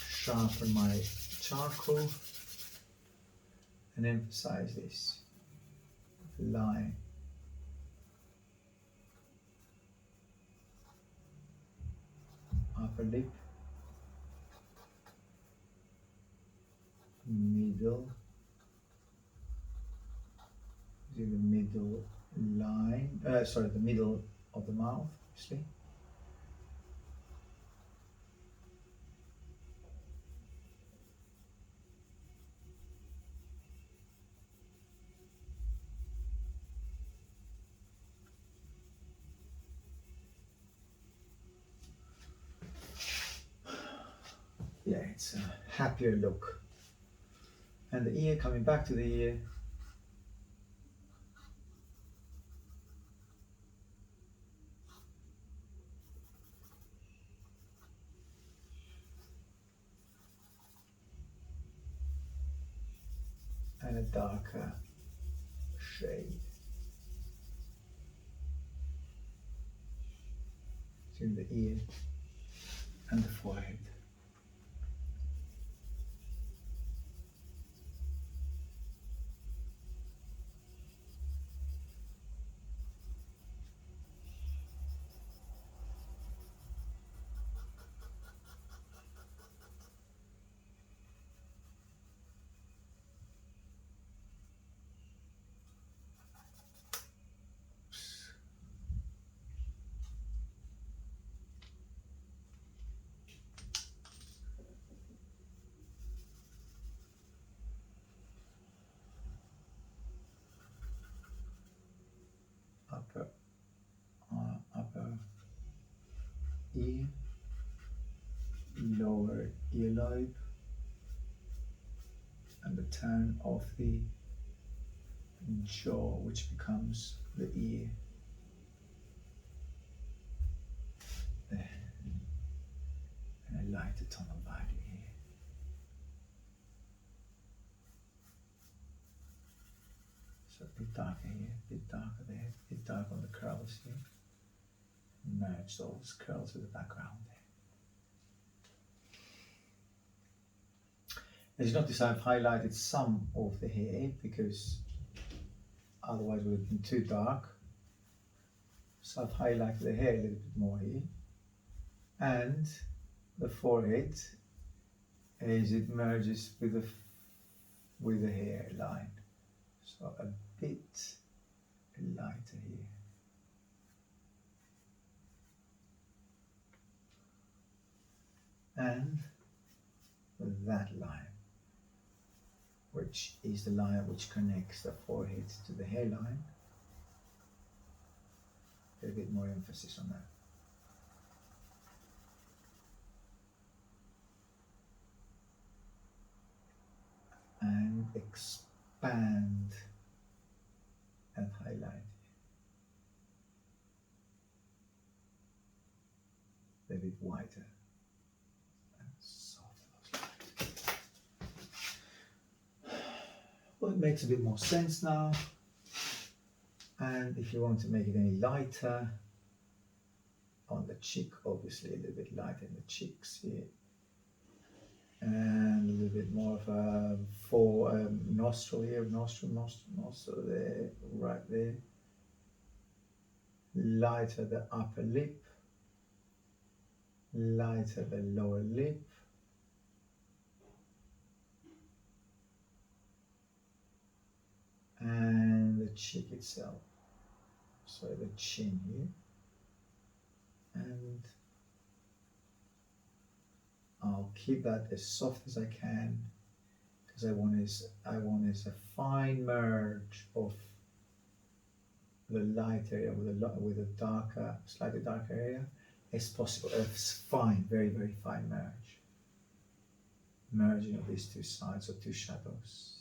sharpen my charcoal and emphasize this line. Upper lip, middle, do the middle line, the middle of the mouth, obviously. yeah, it's a happier look. And the ear, coming back to the ear. And a darker shade between the ear and the forehead. Upper ear, lower earlobe, and the turn of the jaw, which becomes the ear. There. And a lighter tone of value here. So a bit darker here, a bit darker there, a bit darker on the curls here. Merge those curls with the background there. As you notice, I've highlighted some of the hair because otherwise it would have been too dark. So I've highlighted the hair a little bit more here. And the forehead as it merges with the hairline. So a bit lighter here. And that line, which is the line which connects the forehead to the hairline. A bit more emphasis on that. And expand and highlight. A bit wider. Well, it makes a bit more sense now. And if you want to make it any lighter on the cheek, obviously a little bit lighter in the cheeks here. And a little bit more of a nostril here, nostril there, right there. Lighter the upper lip, lighter the lower lip. And the cheek itself, so the chin here, and I'll keep that as soft as I can because I want is a fine merge of the light area with a darker, slightly darker area as possible. A fine, very very fine merging of these two sides or two shadows.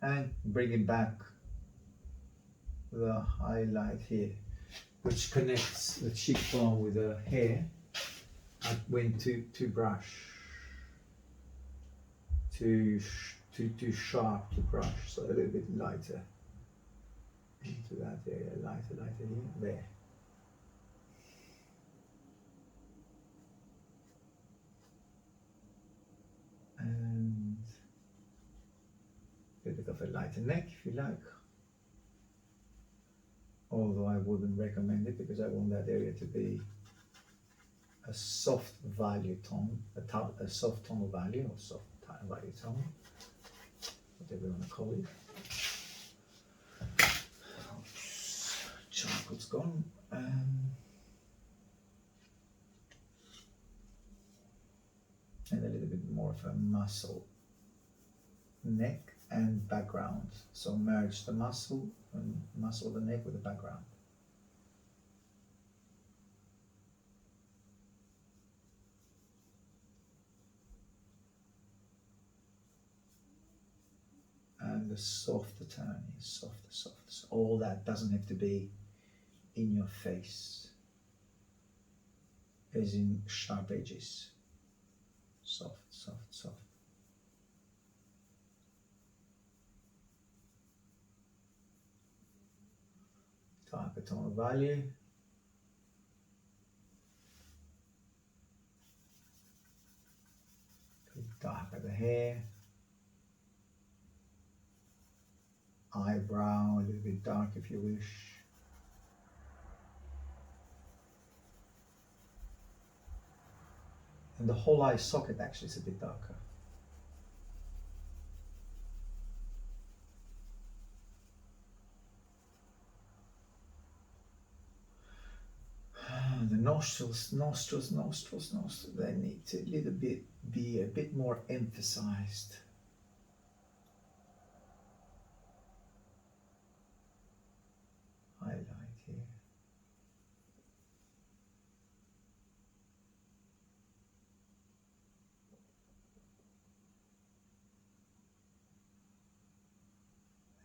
And bringing back the highlight here, which connects the cheekbone with the hair. I went too brush, too sharp to brush, so a little bit lighter into that area, lighter here, there. And a bit of a lighter neck if you like, although I wouldn't recommend it because I want that area to be a soft value tone, a soft tonal value or soft value tone, whatever you want to call it. Charcoal's gone. of a muscle, neck and background. So merge the muscle and muscle the neck with the background. And the softer turn is softer, softer. So all that doesn't have to be in your face, as in sharp edges. Soft, soft, soft. Darker tone of value. Darker the hair. Eyebrow, a little bit dark if you wish. And the whole eye socket actually is a bit darker. The nostrils, they need to be a bit more emphasized. Highlight here.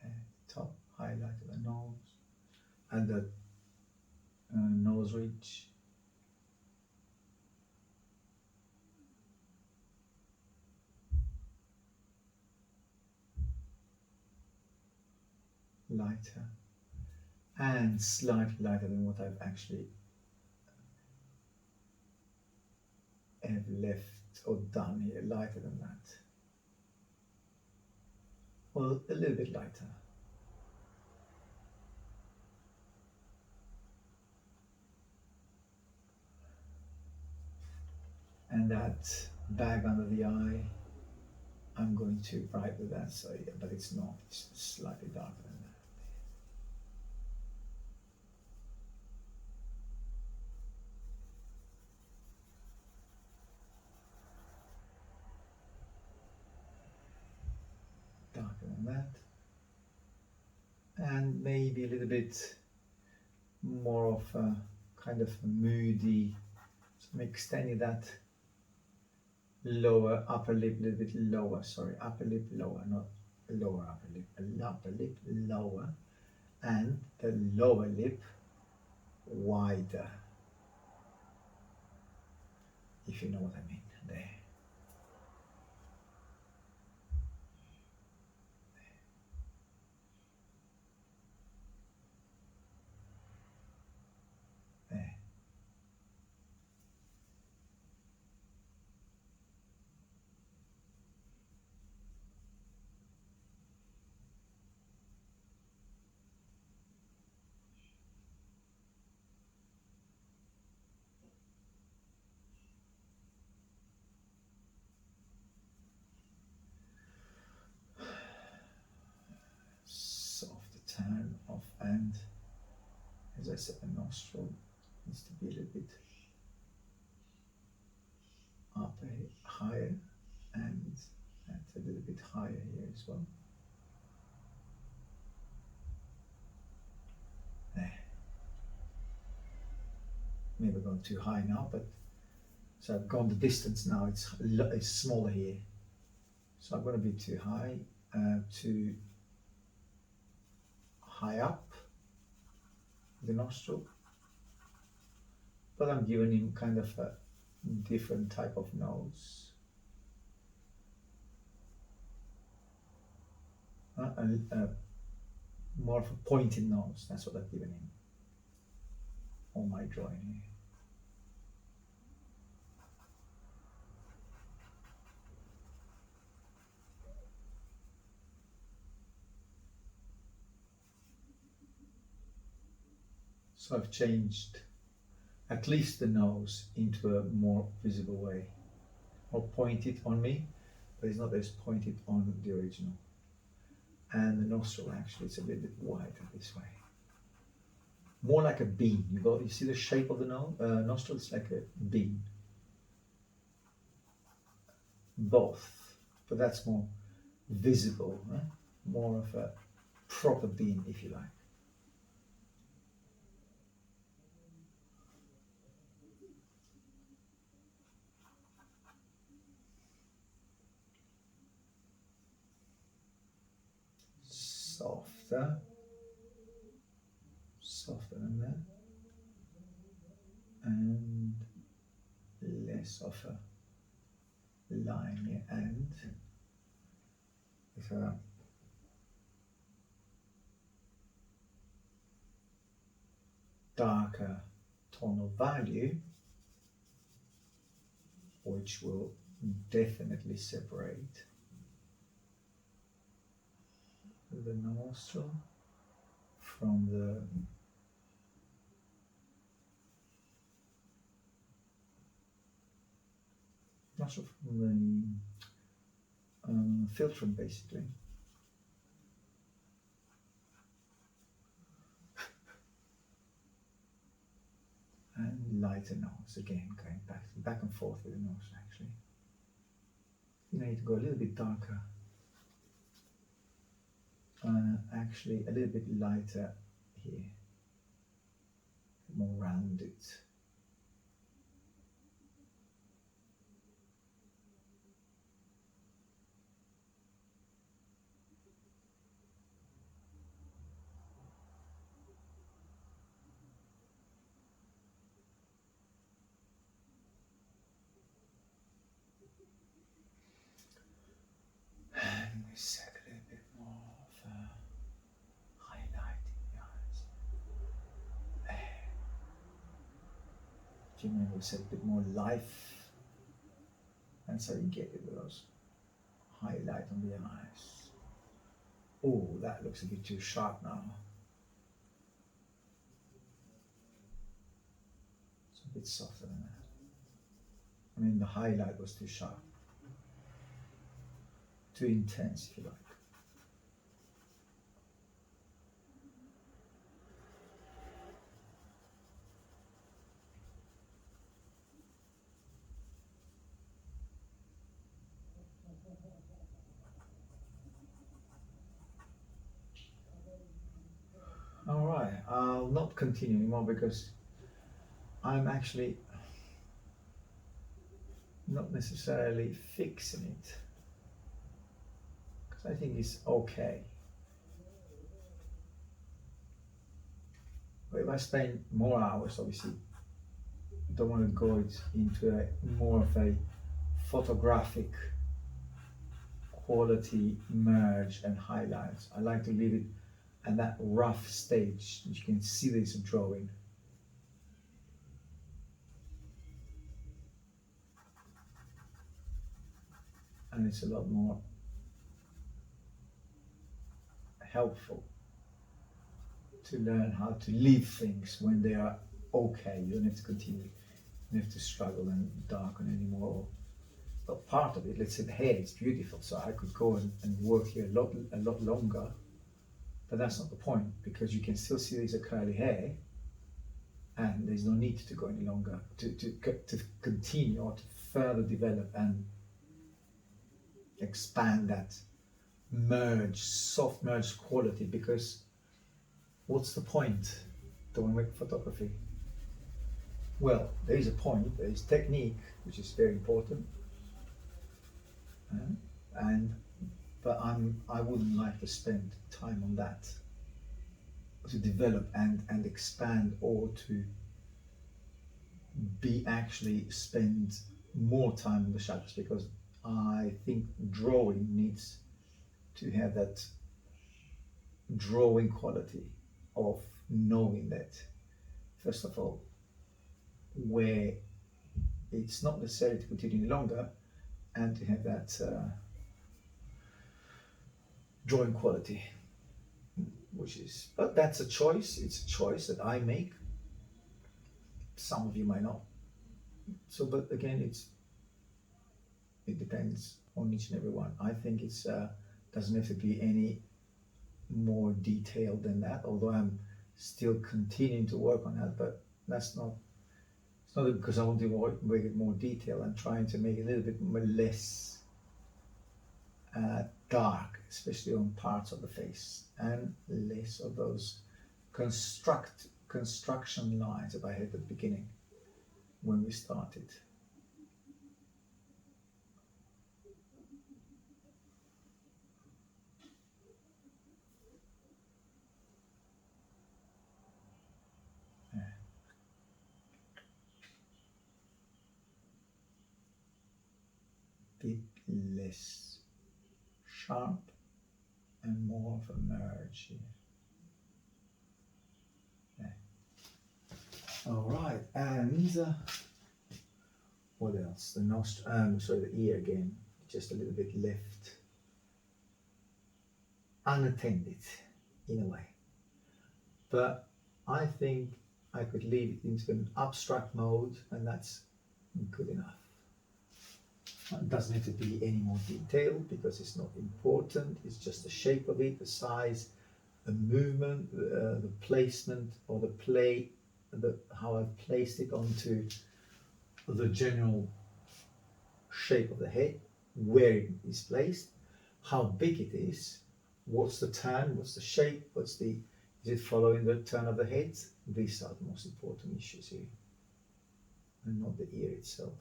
And top highlight of the nose and the nose ridge. Lighter and slightly lighter than what I've actually have left or done here, lighter than that. Well, a little bit lighter. And that bag under the eye, I'm going to brighten that, so yeah, but it's not, it's slightly darker than that. Darker than that. And maybe a little bit more of a kind of moody, so I'm extending that lower upper lip a little bit lower, sorry, upper lip lower, not lower upper lip lower, and the lower lip wider, if you know what I mean, there. There. Soft turn off, and as I said, the nostril needs to be a little bit up higher, and that's a little bit higher here as well. There. Maybe gone too high now, but so I've gone the distance now. It's smaller here, so I'm going to be too high, too high up the nostril, but I'm giving him kind of a different type of nose. More of a pointed nose, that's what I've given him on my drawing here. So I've changed at least the nose into a more visible way, or pointed on me, but it's not as pointed on the original. And the nostril actually is a little bit wider this way, more like a bean. You see the shape of the nostril? It's like a bean, both, but that's more visible, right? More of a proper beam, if you like. Softer, softer than that, and less of a line here, and with a darker tonal value, which will definitely separate the nostril from the nostril from the filtrum, basically. And lighter nose, again, going back and forth with the nose, actually. You need to go a little bit darker. Actually, a little bit lighter here. More rounded. And we set a little bit more of a highlight in the eyes. Do you remember we said a bit more life? And so you get it with those highlight on the eyes. Oh, that looks a bit too sharp now. It's a bit softer than that. I mean, the highlight was too sharp. Too intense, if you like. All right, I'll not continue anymore because I'm actually not necessarily fixing it, because I think it's okay. But if I spend more hours, obviously, don't want to go into a more of a photographic quality merge and highlights. I like to leave it at that rough stage. You can see this drawing. And it's a lot more helpful to learn how to leave things when they are okay. You don't have to continue, you don't have to struggle and darken anymore. But part of it, let's say the hair is beautiful, so I could go and work here a lot longer, but that's not the point, because you can still see there's a curly hair and there's no need to go any longer, to continue or to further develop and expand that soft merge quality, because what's the point doing with photography? Well, there is a point, there is technique, which is very important, but I wouldn't like to spend time on that to develop and expand, or to spend more time on the shadows, because I think drawing needs to have that drawing quality of knowing that, first of all, where it's not necessary to continue any longer, and to have that drawing quality, but that's a choice. It's a choice that I make. Some of you might not. So, but again, it depends on each and every one. I think it's doesn't have to be any more detailed than that, although I'm still continuing to work on that, but it's not because I want to make it more detailed. I'm trying to make it a little bit less dark, especially on parts of the face, and less of those construction lines that I had at the beginning when we started. Bit less sharp and more of a merge here. All right, and what else? The nostril, sorry, the ear again, just a little bit left unattended in a way. But I think I could leave it into an abstract mode, and that's good enough. It doesn't need to be any more detailed because it's not important. It's just the shape of it, the size, the movement, the placement, or the play, how I've placed it onto the general shape of the head, where it is placed, how big it is, what's the turn, what's the shape, is it following the turn of the head? These are the most important issues here, and not the ear itself.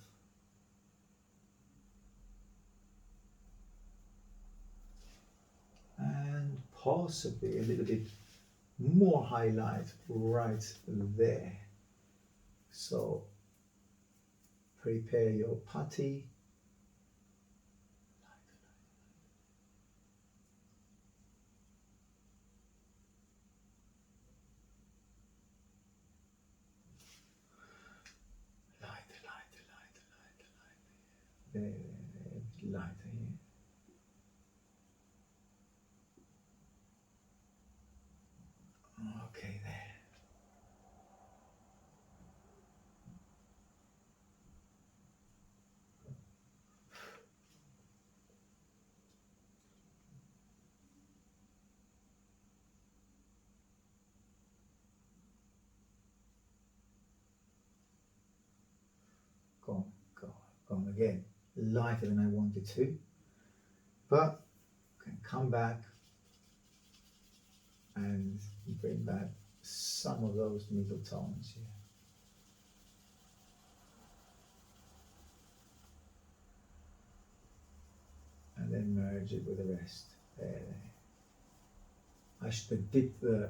And possibly a little bit more highlight right there. So prepare your putty. Lighter, lighter here. Okay, there. Gone again. Lighter than I wanted to, but can come back and bring back some of those middle tones here. And then merge it with the rest. There. I should have dipped the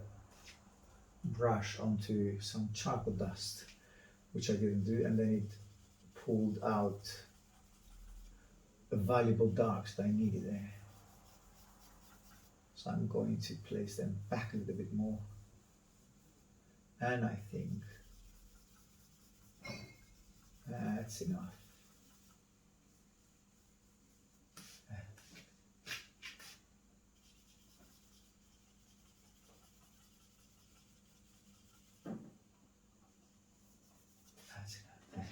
brush onto some charcoal dust, which I didn't do, and then it pulled out the valuable darks that I needed there. So I'm going to place them back a little bit more. And I think that's enough. That's enough.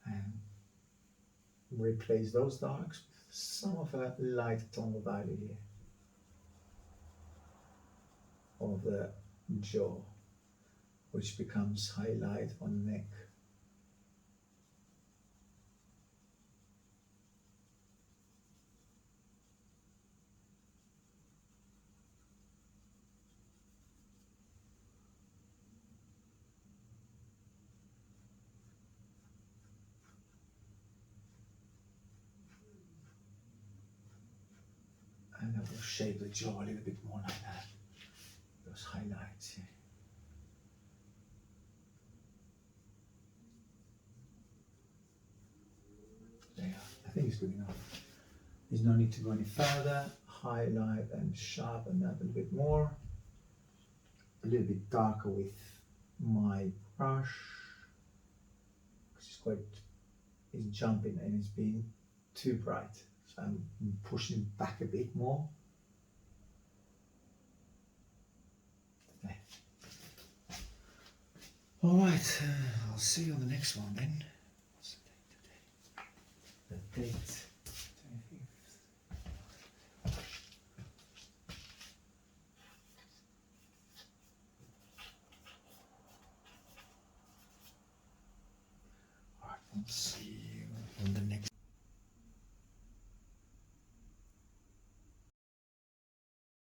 And replace those darks with some of a light tonal value here of the jaw, which becomes highlight on neck. And I will shape the jaw a little bit more like that. Those highlights here. There, I think it's good enough. There's no need to go any further. Highlight and sharpen that a little bit more. A little bit darker with my brush. It's jumping and it's being too bright. So I'm pushing it back a bit more. There. All right, I'll see you on the next one then. What's the date today? The date, 25th. See you on the next.